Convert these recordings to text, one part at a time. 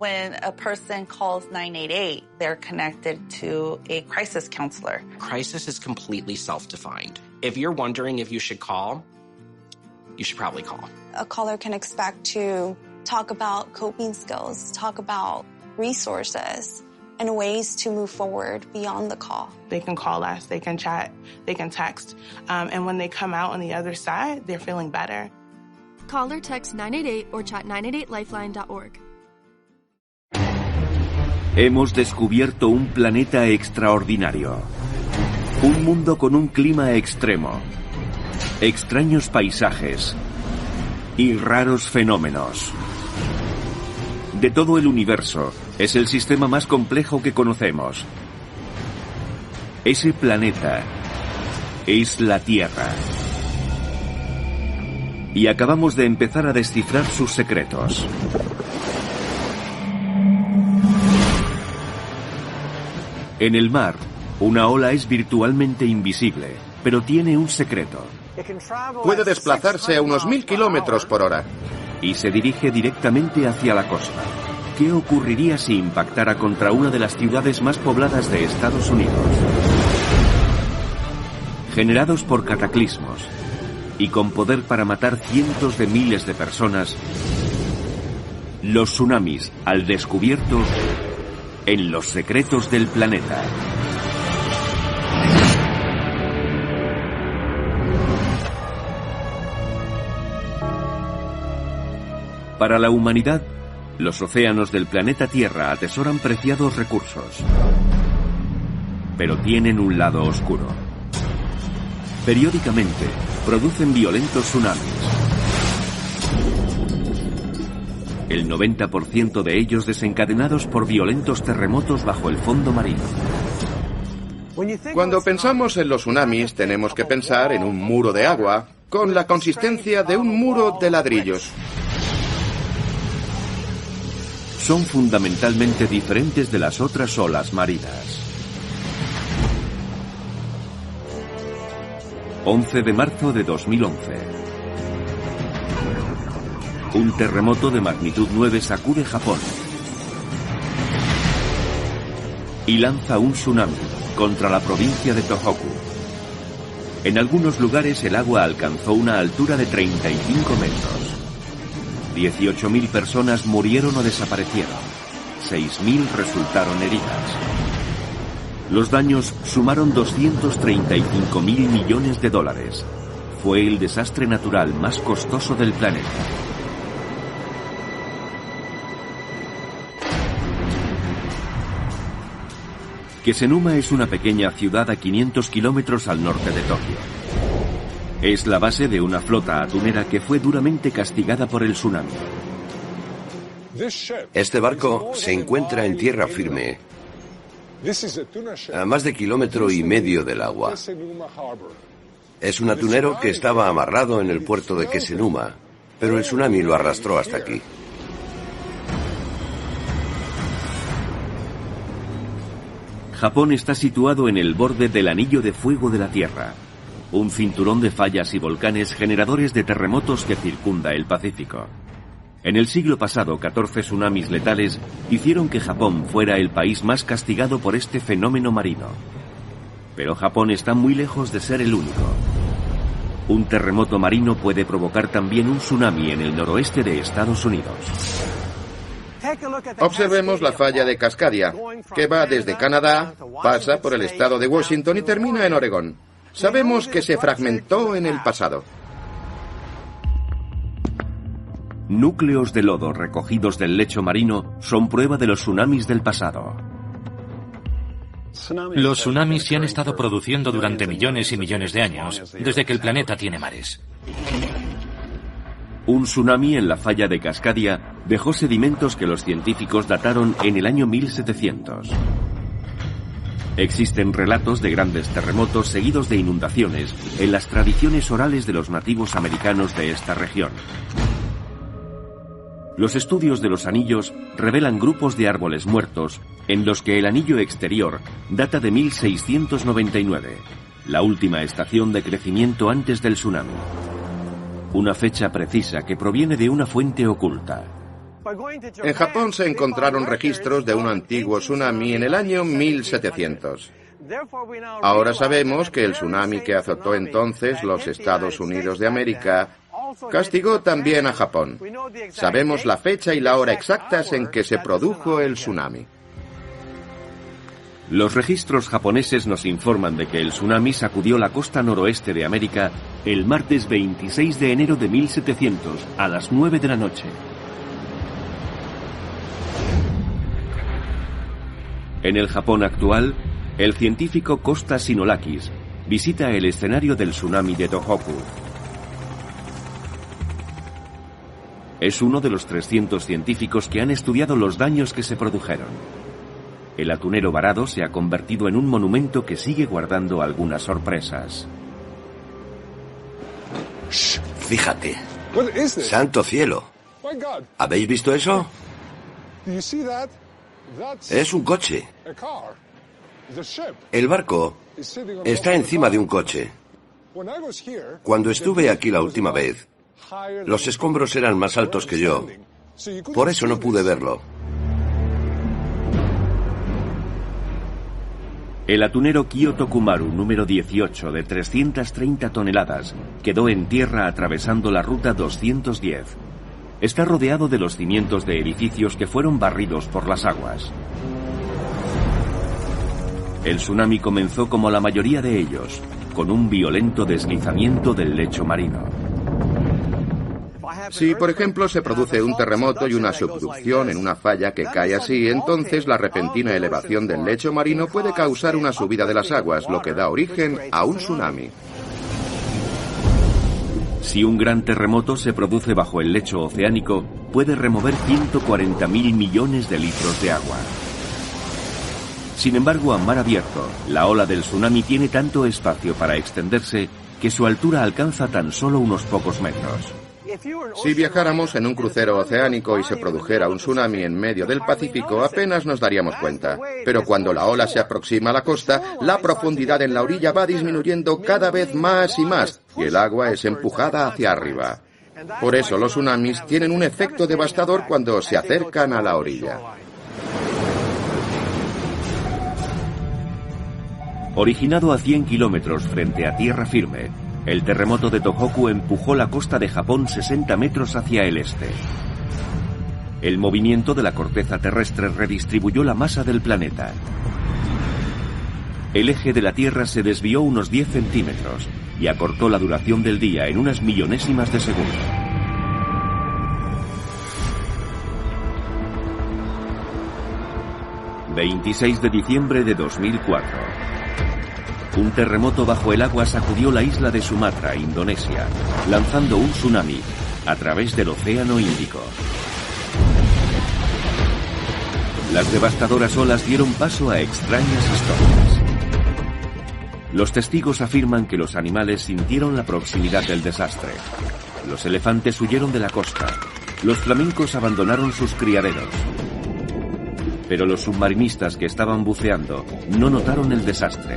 When a person calls 988, they're connected to a crisis counselor. Crisis is completely self-defined. If you're wondering if you should call, you should probably call. A caller can expect to talk about coping skills, talk about resources, and ways to move forward beyond the call. They can call us, they can chat, they can text, and when they come out on the other side, they're feeling better. Call or text 988 or chat 988lifeline.org. Hemos descubierto un planeta extraordinario. Un mundo con un clima extremo. Extraños paisajes. Y raros fenómenos. De todo el universo, es el sistema más complejo que conocemos. Ese planeta es la Tierra. Y acabamos de empezar a descifrar sus secretos. En el mar, una ola es virtualmente invisible, pero tiene un secreto. Puede desplazarse a unos 1000 kilómetros por hora. Y se dirige directamente hacia la costa. ¿Qué ocurriría si impactara contra una de las ciudades más pobladas de Estados Unidos? Generados por cataclismos y con poder para matar cientos de miles de personas, los tsunamis al descubierto en los secretos del planeta. Para la humanidad, los océanos del planeta Tierra atesoran preciados recursos. Pero tienen un lado oscuro. Periódicamente, producen violentos tsunamis. El 90% de ellos desencadenados por violentos terremotos bajo el fondo marino. Cuando pensamos en los tsunamis, tenemos que pensar en un muro de agua con la consistencia de un muro de ladrillos. Son fundamentalmente diferentes de las otras olas marinas. 11 de marzo de 2011. Un terremoto de magnitud 9 sacude Japón y lanza un tsunami contra la provincia de Tohoku. En algunos lugares el agua alcanzó una altura de 35 metros. 18.000 personas murieron o desaparecieron. 6.000 resultaron heridas. Los daños sumaron 235.000 millones de dólares. Fue el desastre natural más costoso del planeta. Kesenuma es una pequeña ciudad a 500 kilómetros al norte de Tokio. Es la base de una flota atunera que fue duramente castigada por el tsunami. Este barco se encuentra en tierra firme, a más de 1,5 kilómetros del agua. Es un atunero que estaba amarrado en el puerto de Kesenuma, pero el tsunami lo arrastró hasta aquí. Japón está situado en el borde del anillo de fuego de la Tierra, un cinturón de fallas y volcanes generadores de terremotos que circunda el Pacífico. En el siglo pasado, 14 tsunamis letales hicieron que Japón fuera el país más castigado por este fenómeno marino. Pero Japón está muy lejos de ser el único. Un terremoto marino puede provocar también un tsunami en el noroeste de Estados Unidos. Observemos la falla de Cascadia, que va desde Canadá, pasa por el estado de Washington y termina en Oregón. Sabemos que se fragmentó en el pasado. Núcleos de lodo recogidos del lecho marino son prueba de los tsunamis del pasado. Los tsunamis se han estado produciendo durante millones y millones de años, desde que el planeta tiene mares. Un tsunami en la falla de Cascadia dejó sedimentos que los científicos dataron en el año 1700. Existen relatos de grandes terremotos seguidos de inundaciones en las tradiciones orales de los nativos americanos de esta región. Los estudios de los anillos revelan grupos de árboles muertos en los que el anillo exterior data de 1699, la última estación de crecimiento antes del tsunami. Una fecha precisa que proviene de una fuente oculta. En Japón se encontraron registros de un antiguo tsunami en el año 1700. Ahora sabemos que el tsunami que azotó entonces los Estados Unidos de América castigó también a Japón. Sabemos la fecha y la hora exactas en que se produjo el tsunami. Los registros japoneses nos informan de que el tsunami sacudió la costa noroeste de América el martes 26 de enero de 1700 a las 9 de la noche. En el Japón actual, el científico Costa Sinolakis visita el escenario del tsunami de Tohoku. Es uno de los 300 científicos que han estudiado los daños que se produjeron. El atunero varado se ha convertido en un monumento que sigue guardando algunas sorpresas. Shh, fíjate. ¡Santo cielo! ¿Habéis visto eso? Es un coche. El barco está encima de un coche. Cuando estuve aquí la última vez, los escombros eran más altos que yo. Por eso no pude verlo. El atunero Kyoto Kumaru número 18 de 330 toneladas quedó en tierra atravesando la ruta 210. Está rodeado de los cimientos de edificios que fueron barridos por las aguas. El tsunami comenzó como la mayoría de ellos, con un violento deslizamiento del lecho marino. Si, por ejemplo, se produce un terremoto y una subducción en una falla que cae así, entonces la repentina elevación del lecho marino puede causar una subida de las aguas, lo que da origen a un tsunami. Si un gran terremoto se produce bajo el lecho oceánico, puede remover 140.000 millones de litros de agua. Sin embargo, a mar abierto, la ola del tsunami tiene tanto espacio para extenderse que su altura alcanza tan solo unos pocos metros. Si viajáramos en un crucero oceánico y se produjera un tsunami en medio del Pacífico, apenas nos daríamos cuenta. Pero cuando la ola se aproxima a la costa, la profundidad en la orilla va disminuyendo cada vez más y más, y el agua es empujada hacia arriba. Por eso los tsunamis tienen un efecto devastador cuando se acercan a la orilla. Originado a 100 kilómetros frente a tierra firme, el terremoto de Tohoku empujó la costa de Japón 60 metros hacia el este. El movimiento de la corteza terrestre redistribuyó la masa del planeta. El eje de la Tierra se desvió unos 10 centímetros y acortó la duración del día en unas millonésimas de segundo. ...26 de diciembre de 2004... Un terremoto bajo el agua sacudió la isla de Sumatra, Indonesia, lanzando un tsunami a través del Océano Índico. Las devastadoras olas dieron paso a extrañas historias. Los testigos afirman que los animales sintieron la proximidad del desastre. Los elefantes huyeron de la costa. Los flamencos abandonaron sus criaderos. Pero los submarinistas que estaban buceando no notaron el desastre.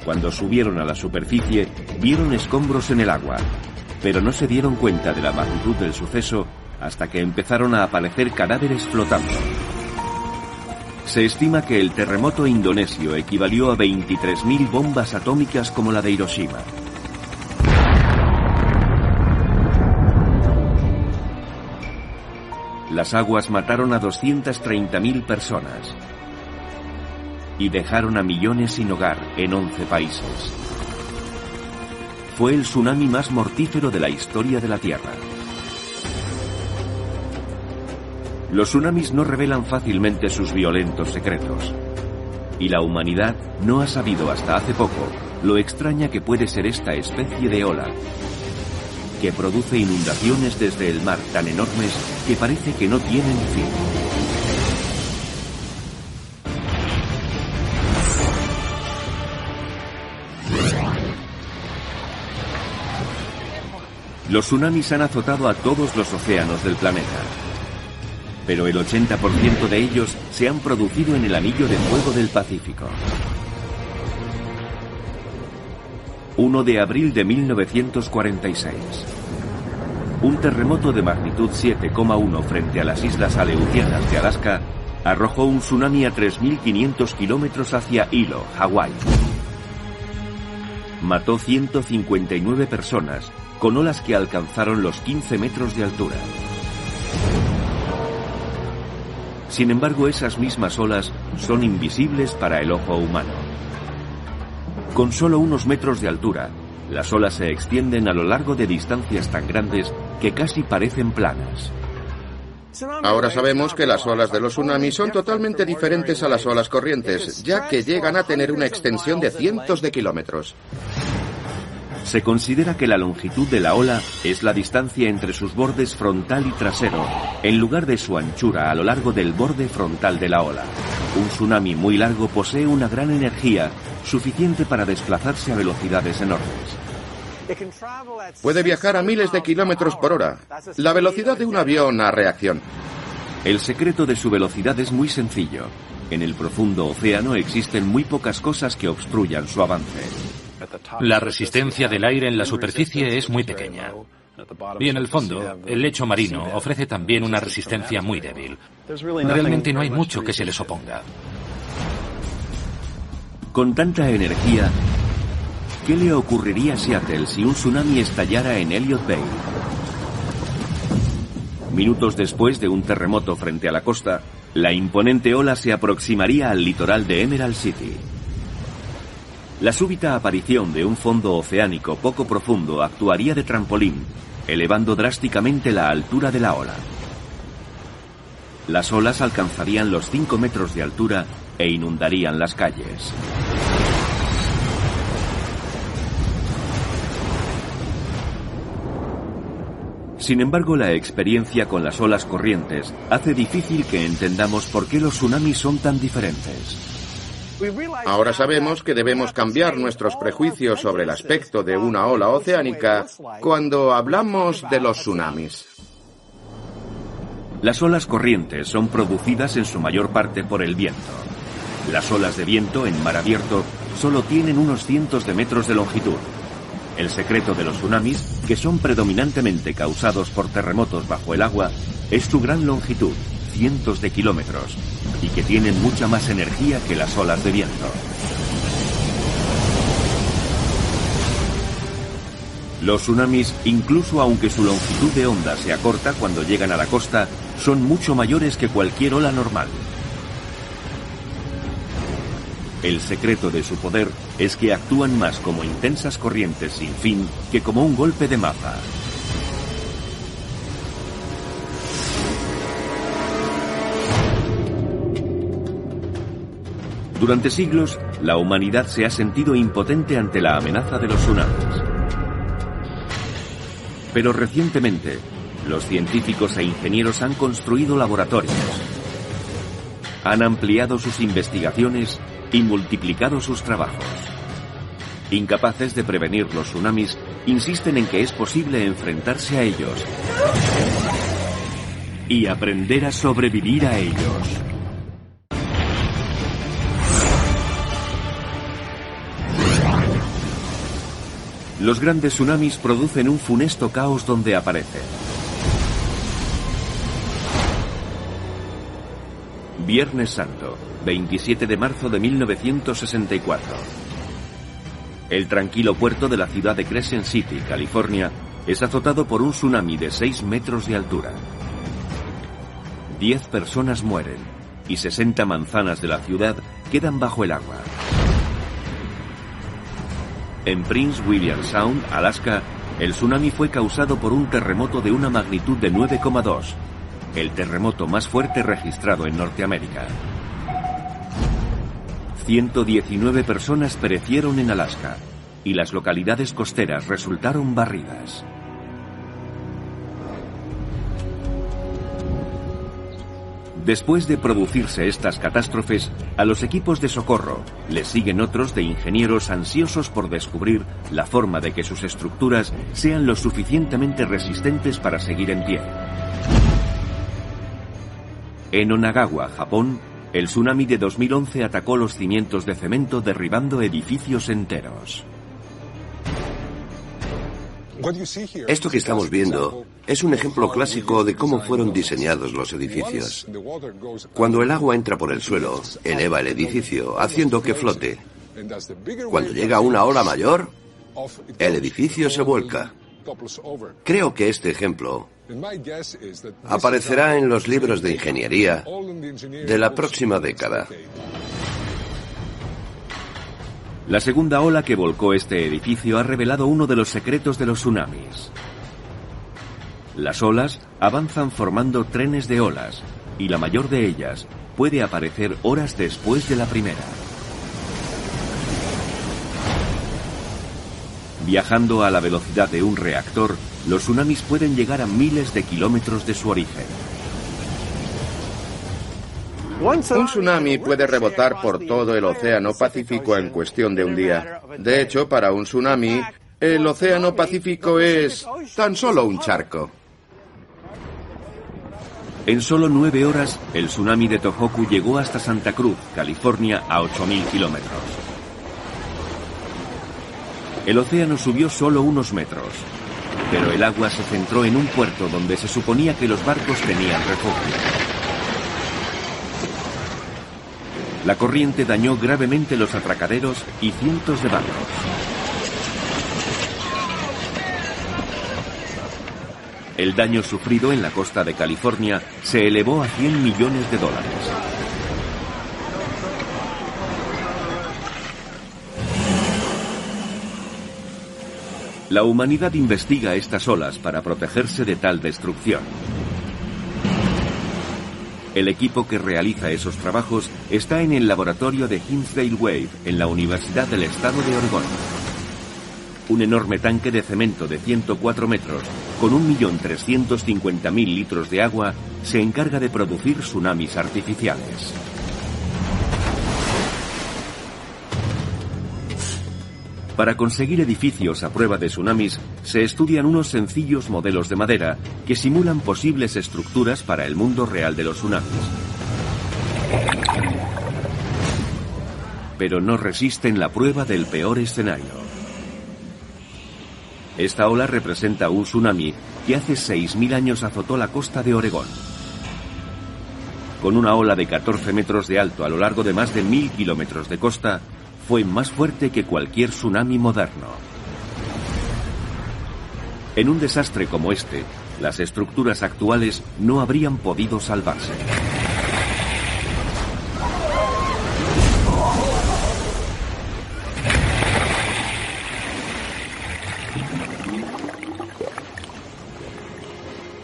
Cuando subieron a la superficie, vieron escombros en el agua, pero no se dieron cuenta de la magnitud del suceso hasta que empezaron a aparecer cadáveres flotando. Se estima que el terremoto indonesio equivalió a 23.000 bombas atómicas como la de Hiroshima. Las aguas mataron a 230.000 personas y dejaron a millones sin hogar en 11 países. Fue el tsunami más mortífero de la historia de la Tierra. Los tsunamis no revelan fácilmente sus violentos secretos, y la humanidad no ha sabido hasta hace poco lo extraña que puede ser esta especie de ola, que produce inundaciones desde el mar tan enormes que parece que no tienen fin. Los tsunamis han azotado a todos los océanos del planeta, pero el 80% de ellos se han producido en el anillo de fuego del Pacífico. 1 de abril de 1946. un terremoto de magnitud 7,1 frente a las islas Aleutianas de Alaska arrojó un tsunami a 3.500 kilómetros hacia Hilo, Hawái. Mató 159 personas, con olas que alcanzaron los 15 metros de altura. Sin embargo, esas mismas olas son invisibles para el ojo humano. Con solo unos metros de altura, las olas se extienden a lo largo de distancias tan grandes que casi parecen planas. Ahora sabemos que las olas de los tsunamis son totalmente diferentes a las olas corrientes, ya que llegan a tener una extensión de cientos de kilómetros. Se considera que la longitud de la ola es la distancia entre sus bordes frontal y trasero, en lugar de su anchura a lo largo del borde frontal de la ola. Un tsunami muy largo posee una gran energía, suficiente para desplazarse a velocidades enormes. Puede viajar a miles de kilómetros por hora, la velocidad de un avión a reacción. El secreto de su velocidad es muy sencillo. En el profundo océano existen muy pocas cosas que obstruyan su avance. La resistencia del aire en la superficie es muy pequeña. Y en el fondo, el lecho marino ofrece también una resistencia muy débil. Realmente no hay mucho que se les oponga. Con tanta energía, ¿qué le ocurriría a Seattle si un tsunami estallara en Elliott Bay? Minutos después de un terremoto frente a la costa, la imponente ola se aproximaría al litoral de Emerald City. La súbita aparición de un fondo oceánico poco profundo actuaría de trampolín, elevando drásticamente la altura de la ola. Las olas alcanzarían los 5 metros de altura e inundarían las calles. Sin embargo, la experiencia con las olas corrientes hace difícil que entendamos por qué los tsunamis son tan diferentes. Ahora sabemos que debemos cambiar nuestros prejuicios sobre el aspecto de una ola oceánica cuando hablamos de los tsunamis. Las olas corrientes son producidas en su mayor parte por el viento. Las olas de viento en mar abierto solo tienen unos cientos de metros de longitud. El secreto de los tsunamis, que son predominantemente causados por terremotos bajo el agua, es su gran longitud, cientos de kilómetros, y que tienen mucha más energía que las olas de viento. Los tsunamis, incluso aunque su longitud de onda se acorta cuando llegan a la costa, son mucho mayores que cualquier ola normal. El secreto de su poder es que actúan más como intensas corrientes sin fin que como un golpe de maza. Durante siglos, la humanidad se ha sentido impotente ante la amenaza de los tsunamis. Pero recientemente, los científicos e ingenieros han construido laboratorios, han ampliado sus investigaciones y multiplicado sus trabajos. Incapaces de prevenir los tsunamis, insisten en que es posible enfrentarse a ellos y aprender a sobrevivir a ellos. Los grandes tsunamis producen un funesto caos donde aparecen. Viernes Santo, 27 de marzo de 1964. El tranquilo puerto de la ciudad de Crescent City, California, es azotado por un tsunami de 6 metros de altura. 10 personas mueren y 60 manzanas de la ciudad quedan bajo el agua. En Prince William Sound, Alaska, el tsunami fue causado por un terremoto de una magnitud de 9,2, el terremoto más fuerte registrado en Norteamérica. 119 personas perecieron en Alaska y las localidades costeras resultaron barridas. Después de producirse estas catástrofes, a los equipos de socorro les siguen otros de ingenieros ansiosos por descubrir la forma de que sus estructuras sean lo suficientemente resistentes para seguir en pie. En Onagawa, Japón, el tsunami de 2011 atacó los cimientos de cemento derribando edificios enteros. Esto que estamos viendo es un ejemplo clásico de cómo fueron diseñados los edificios. Cuando el agua entra por el suelo, eleva el edificio, haciendo que flote. Cuando llega una ola mayor, el edificio se vuelca. Creo que este ejemplo aparecerá en los libros de ingeniería de la próxima década. La segunda ola que volcó este edificio ha revelado uno de los secretos de los tsunamis. Las olas avanzan formando trenes de olas, y la mayor de ellas puede aparecer horas después de la primera. Viajando a la velocidad de un reactor, los tsunamis pueden llegar a miles de kilómetros de su origen. Un tsunami puede rebotar por todo el Océano Pacífico en cuestión de un día. De hecho, para un tsunami, el Océano Pacífico es tan solo un charco. En solo 9 horas, el tsunami de Tohoku llegó hasta Santa Cruz, California, a 8.000 kilómetros. El océano subió solo unos metros, pero el agua se centró en un puerto donde se suponía que los barcos tenían refugio. La corriente dañó gravemente los atracaderos y cientos de barcos. El daño sufrido en la costa de California se elevó a $100 millones. La humanidad investiga estas olas para protegerse de tal destrucción. El equipo que realiza esos trabajos está en el laboratorio de Hinsdale Wave, en la Universidad del Estado de Oregón. Un enorme tanque de cemento de 104 metros, con 1.350.000 litros de agua, se encarga de producir tsunamis artificiales. Para conseguir edificios a prueba de tsunamis, se estudian unos sencillos modelos de madera que simulan posibles estructuras para el mundo real de los tsunamis. Pero no resisten la prueba del peor escenario. Esta ola representa un tsunami que hace 6.000 años azotó la costa de Oregón. Con una ola de 14 metros de alto a lo largo de más de 1.000 kilómetros de costa, fue más fuerte que cualquier tsunami moderno. En un desastre como este, las estructuras actuales no habrían podido salvarse.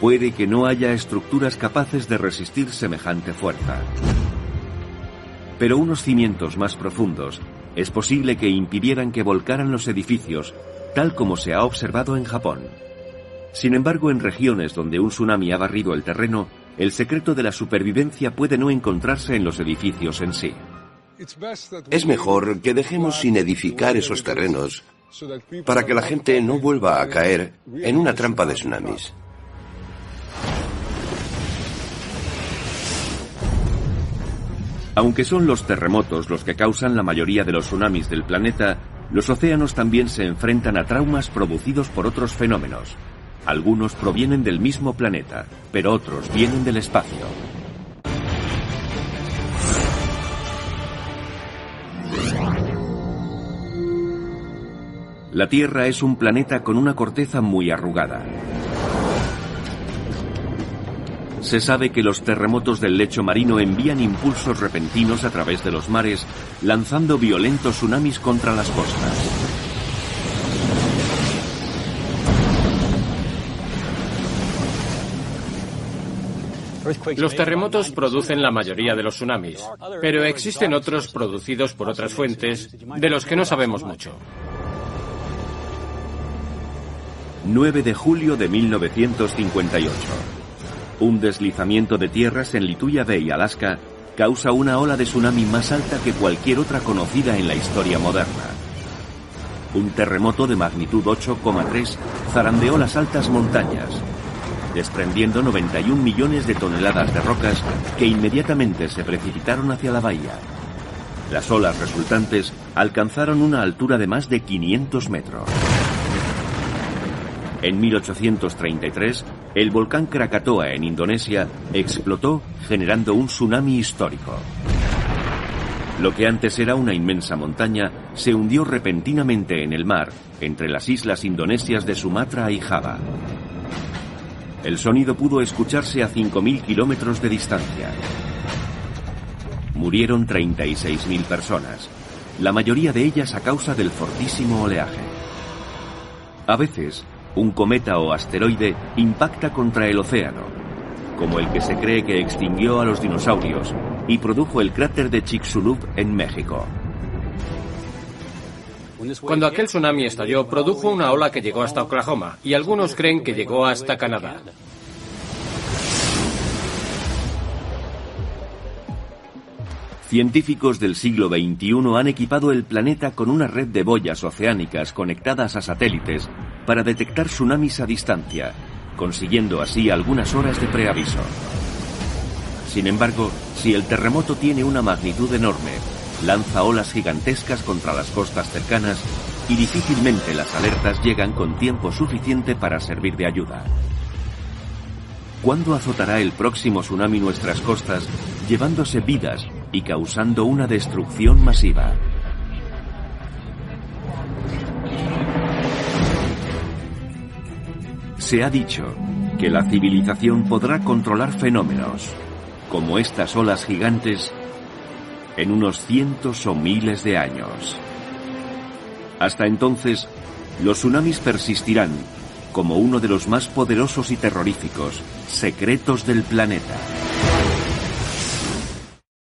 Puede que no haya estructuras capaces de resistir semejante fuerza. Pero unos cimientos más profundos es posible que impidieran que volcaran los edificios, tal como se ha observado en Japón. Sin embargo, en regiones donde un tsunami ha barrido el terreno, el secreto de la supervivencia puede no encontrarse en los edificios en sí. Es mejor que dejemos sin edificar esos terrenos para que la gente no vuelva a caer en una trampa de tsunamis. Aunque son los terremotos los que causan la mayoría de los tsunamis del planeta, los océanos también se enfrentan a traumas producidos por otros fenómenos. Algunos provienen del mismo planeta, pero otros vienen del espacio. La Tierra es un planeta con una corteza muy arrugada. Se sabe que los terremotos del lecho marino envían impulsos repentinos a través de los mares, lanzando violentos tsunamis contra las costas. Los terremotos producen la mayoría de los tsunamis, pero existen otros producidos por otras fuentes de los que no sabemos mucho. 9 de julio de 1958. Un deslizamiento de tierras en Lituya Bay, Alaska, causa una ola de tsunami más alta que cualquier otra conocida en la historia moderna. Un terremoto de magnitud 8,3 zarandeó las altas montañas, desprendiendo 91 millones de toneladas de rocas que inmediatamente se precipitaron hacia la bahía. Las olas resultantes alcanzaron una altura de más de 500 metros. En 1833, el volcán Krakatoa en Indonesia explotó generando un tsunami histórico. Lo que antes era una inmensa montaña se hundió repentinamente en el mar, entre las islas indonesias de Sumatra y Java. El sonido pudo escucharse a 5.000 kilómetros de distancia. Murieron 36.000 personas, la mayoría de ellas a causa del fortísimo oleaje. A veces, un cometa o asteroide impacta contra el océano, como el que se cree que extinguió a los dinosaurios y produjo el cráter de Chicxulub en México. Cuando aquel tsunami estalló, produjo una ola que llegó hasta Oklahoma, y algunos creen que llegó hasta Canadá. Científicos del siglo XXI han equipado el planeta con una red de boyas oceánicas conectadas a satélites para detectar tsunamis a distancia, consiguiendo así algunas horas de preaviso. Sin embargo, si el terremoto tiene una magnitud enorme, lanza olas gigantescas contra las costas cercanas y difícilmente las alertas llegan con tiempo suficiente para servir de ayuda. ¿Cuándo azotará el próximo tsunami nuestras costas, llevándose vidas y causando una destrucción masiva? Se ha dicho que la civilización podrá controlar fenómenos, como estas olas gigantes, en unos cientos o miles de años. Hasta entonces, los tsunamis persistirán como uno de los más poderosos y terroríficos secretos del planeta.